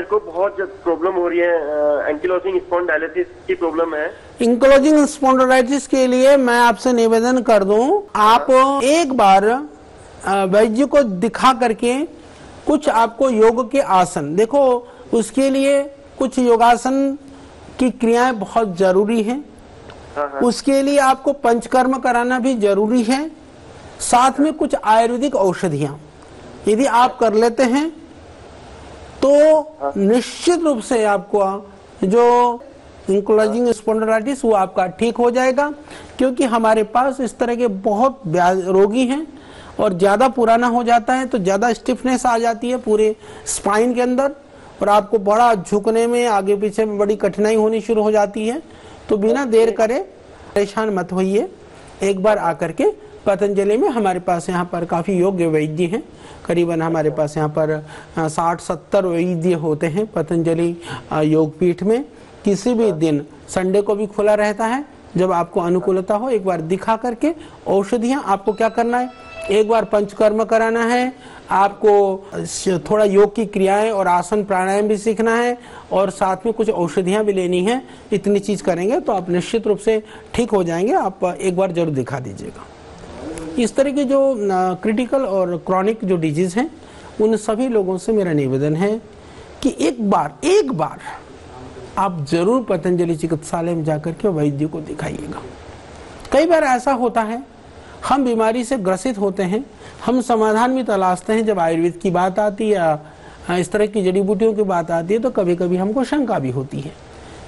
मेरे को बहुत प्रॉब्लम हो रही है, एंकिलोजिंग स्पॉन्डिलाइटिस की प्रॉब्लम है। एंकिलोजिंग स्पॉन्डिलाइटिस के लिए मैं आपसे निवेदन कर दूं, आप एक बार वैद्य को दिखा करके कुछ आपको योग के आसन, देखो उसके लिए कुछ योगासन की क्रियाएं बहुत जरूरी हैं। उसके लिए आपको पंचकर्म कराना भी जरूरी है, साथ में कुछ आयुर्वेदिक औषधियां यदि आप कर लेते हैं तो निश्चित रूप से आपको जो एंकिलोजिंग स्पॉन्डिलाइटिस वो आपका ठीक हो जाएगा। क्योंकि हमारे पास इस तरह के बहुत रोगी हैं और ज्यादा पुराना हो जाता है तो ज्यादा स्टिफनेस आ जाती है पूरे स्पाइन के अंदर और आपको बड़ा झुकने में, आगे पीछे में बड़ी कठिनाई होनी शुरू हो जाती है। तो बिना देर करे परेशान मत होइए, एक बार आकर के पतंजलि में हमारे पास यहाँ पर काफी योग्य वैद्य हैं। करीबन हमारे पास यहाँ पर 60-70 वैद्य होते हैं पतंजलि योगपीठ में। किसी भी दिन, संडे को भी खुला रहता है, जब आपको अनुकूलता हो एक बार दिखा करके औषधियां, आपको क्या करना है, एक बार पंचकर्म कराना है, आपको थोड़ा योग की क्रियाएं और आसन प्राणायाम भी सीखना है और साथ में कुछ औषधियां भी लेनी है। इतनी चीज करेंगे तो आप निश्चित रूप से ठीक हो जाएंगे। आप एक बार जरूर दिखा दीजिएगा। इस तरह की जो क्रिटिकल और क्रॉनिक जो डिजीज हैं, उन सभी लोगों से मेरा निवेदन है कि एक बार आप जरूर पतंजलि चिकित्सालय में जाकर के वैद्य को दिखाइएगा। कई बार ऐसा होता है, हम बीमारी से ग्रसित होते हैं, हम समाधान भी तलाशते हैं, जब आयुर्वेद की बात आती है या इस तरह की जड़ी बूटियों की बात आती है तो कभी कभी हमको शंका भी होती है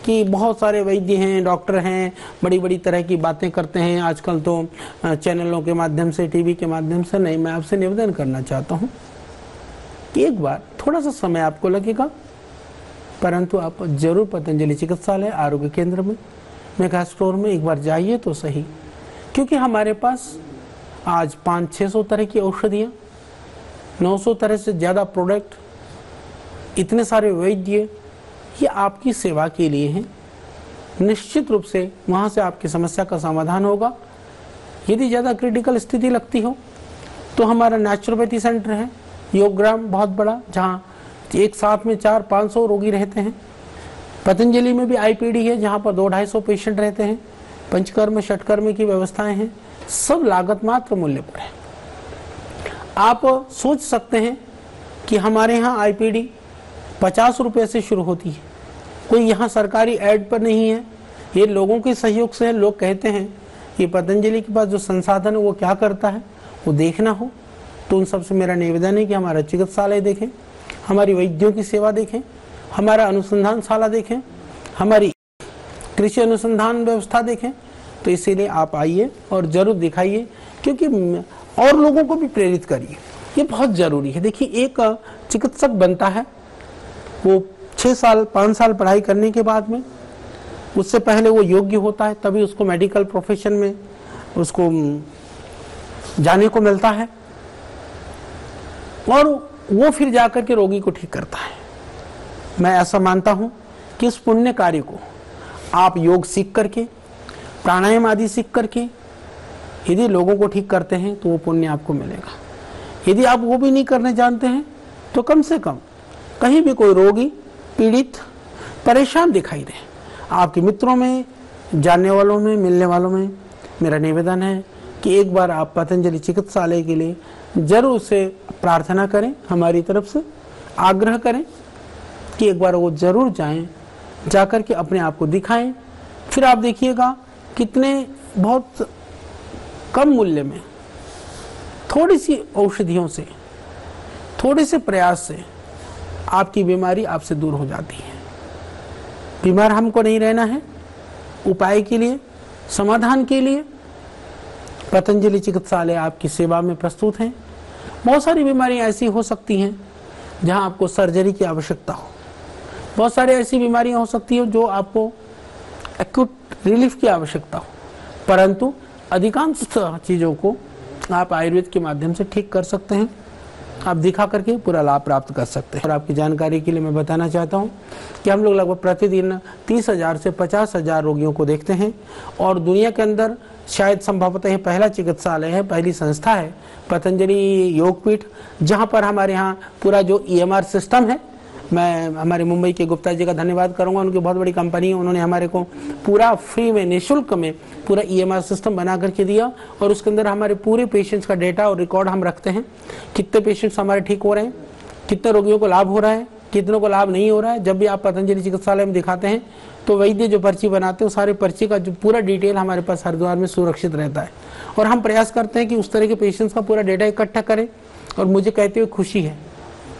कि बहुत सारे वैद्य हैं, डॉक्टर हैं, बड़ी बड़ी तरह की बातें करते हैं। आजकल तो चैनलों के माध्यम से, टीवी के माध्यम से। नहीं, मैं आपसे निवेदन करना चाहता हूँ कि एक बार थोड़ा सा समय आपको लगेगा, परंतु आप जरूर पतंजलि चिकित्सालय आरोग्य केंद्र में, मेगा स्टोर में एक बार जाइए तो सही। क्योंकि हमारे पास आज 500-600 तरह की औषधियाँ, 900 तरह से ज़्यादा प्रोडक्ट, इतने सारे वैद्य, ये आपकी सेवा के लिए हैं। निश्चित रूप से वहाँ से आपकी समस्या का समाधान होगा। यदि ज़्यादा क्रिटिकल स्थिति लगती हो तो हमारा नेचुरोपैथी सेंटर है, योगग्राम, बहुत बड़ा, जहाँ एक साथ में 400-500 रोगी रहते हैं। पतंजलि में भी आईपीडी है, जहाँ पर 200-250 पेशेंट रहते हैं। पंचकर्म, षटकर्म की व्यवस्थाएं हैं, सब लागत मात्र मूल्य पर है। आप सोच सकते हैं कि हमारे यहाँ आईपीडी 50 रुपये से शुरू होती है। कोई यहाँ सरकारी ऐड पर नहीं है, ये लोगों के सहयोग से है। लोग कहते हैं कि पतंजलि के पास जो संसाधन है वो क्या करता है, वो देखना हो तो उन सबसे मेरा निवेदन है कि हमारा चिकित्सालय देखें, हमारी वैद्यों की सेवा देखें, हमारा अनुसंधानशाला देखें, हमारी कृषि अनुसंधान व्यवस्था देखें। तो इसीलिए आप आइए और जरूर दिखाइए, क्योंकि और लोगों को भी प्रेरित करिए, ये बहुत जरूरी है। देखिए, एक चिकित्सक बनता है, वो 6 साल 5 साल पढ़ाई करने के बाद में, उससे पहले वो योग्य होता है, तभी उसको मेडिकल प्रोफेशन में उसको जाने को मिलता है और वो फिर जाकर के रोगी को ठीक करता है। मैं ऐसा मानता हूं कि इस पुण्य कार्य को आप योग सीख करके, प्राणायाम आदि सीख करके यदि लोगों को ठीक करते हैं तो वो पुण्य आपको मिलेगा। यदि आप वो भी नहीं करने जानते हैं तो कम से कम कहीं भी कोई रोगी, पीड़ित, परेशान दिखाई दे, आपके मित्रों में, जानने वालों में, मिलने वालों में, मेरा निवेदन है कि एक बार आप पतंजलि चिकित्सालय के लिए जरूर से प्रार्थना करें, हमारी तरफ से आग्रह करें कि एक बार वो जरूर जाएं, जाकर के अपने आप को दिखाएं। फिर आप देखिएगा कितने बहुत कम मूल्य में, थोड़ी सी औषधियों से, थोड़े से प्रयास से आपकी बीमारी आपसे दूर हो जाती है। बीमार हमको नहीं रहना है। उपाय के लिए, समाधान के लिए पतंजलि चिकित्सालय आपकी सेवा में प्रस्तुत हैं। बहुत सारी बीमारियां ऐसी हो सकती हैं जहां आपको सर्जरी की आवश्यकता हो, बहुत सारी ऐसी बीमारियां हो सकती हैं जो आपको एक्यूट रिलीफ की आवश्यकता हो, परंतु अधिकांश चीज़ों को आप आयुर्वेद के माध्यम से ठीक कर सकते हैं। आप दिखा करके पूरा लाभ प्राप्त कर सकते हैं। और आपकी जानकारी के लिए मैं बताना चाहता हूं कि हम लोग लगभग प्रतिदिन 30,000 से 50,000 रोगियों को देखते हैं और दुनिया के अंदर शायद संभवतः पहला चिकित्सालय है, पहली संस्था है पतंजलि योगपीठ, जहां पर हमारे यहाँ पूरा जो EMR सिस्टम है मैं हमारे मुंबई के गुप्ता जी का धन्यवाद करूंगा। उनकी बहुत बड़ी कंपनी है, उन्होंने हमारे को पूरा फ्री में, निःशुल्क में पूरा EMR सिस्टम बना करके दिया और उसके अंदर हमारे पूरे पेशेंट्स का डेटा और रिकॉर्ड हम रखते हैं। कितने पेशेंट्स हमारे ठीक हो रहे हैं, कितने रोगियों को लाभ हो रहा है, कितनों को लाभ नहीं हो रहा है। जब भी आप पतंजलि चिकित्सालय में दिखाते हैं तो वैद्य जो पर्ची बनाते हैं उस सारे पर्ची का जो पूरा डिटेल हमारे पास हरिद्वार में सुरक्षित रहता है और हम प्रयास करते हैं कि उस तरह के पेशेंट्स का पूरा डेटा इकट्ठा करें। और मुझे कहते हुए खुशी है,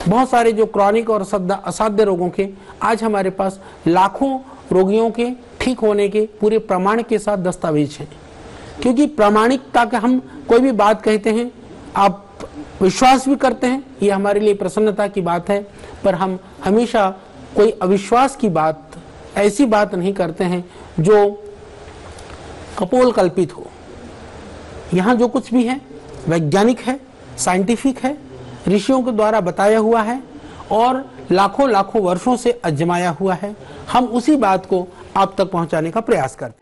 बहुत सारे जो क्रॉनिक और असाध्य रोगों के आज हमारे पास लाखों रोगियों के ठीक होने के पूरे प्रमाण के साथ दस्तावेज हैं। क्योंकि प्रामाणिकता के हम कोई भी बात कहते हैं, आप विश्वास भी करते हैं, ये हमारे लिए प्रसन्नता की बात है। पर हम हमेशा कोई अविश्वास की बात, ऐसी बात नहीं करते हैं जो कपोल कल्पित हो। यहाँ जो कुछ भी है वैज्ञानिक है, साइंटिफिक है, ऋषियों के द्वारा बताया हुआ है और लाखों लाखों वर्षों से आजमाया हुआ है। हम उसी बात को आप तक पहुंचाने का प्रयास करते हैं।